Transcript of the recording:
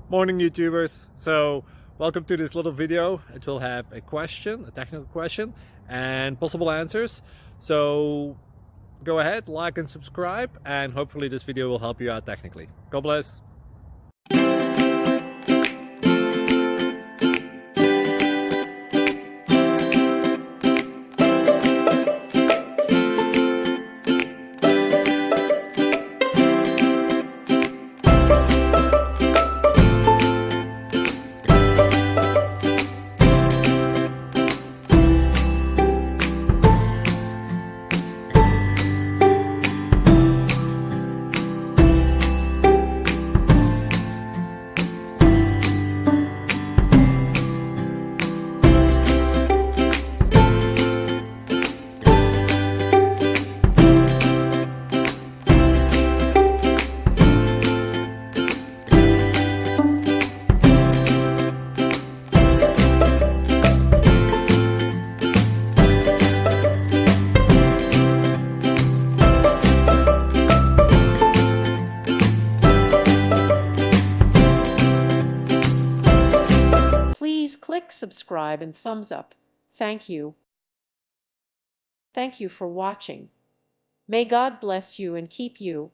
Morning YouTubers. So welcome to this little video. It will have a question, a technical question, and possible answers. So go ahead, like and subscribe, and hopefully this video will help you out technically. God bless. Please click subscribe and thumbs up. Thank you. Thank you for watching. May God bless you and keep you.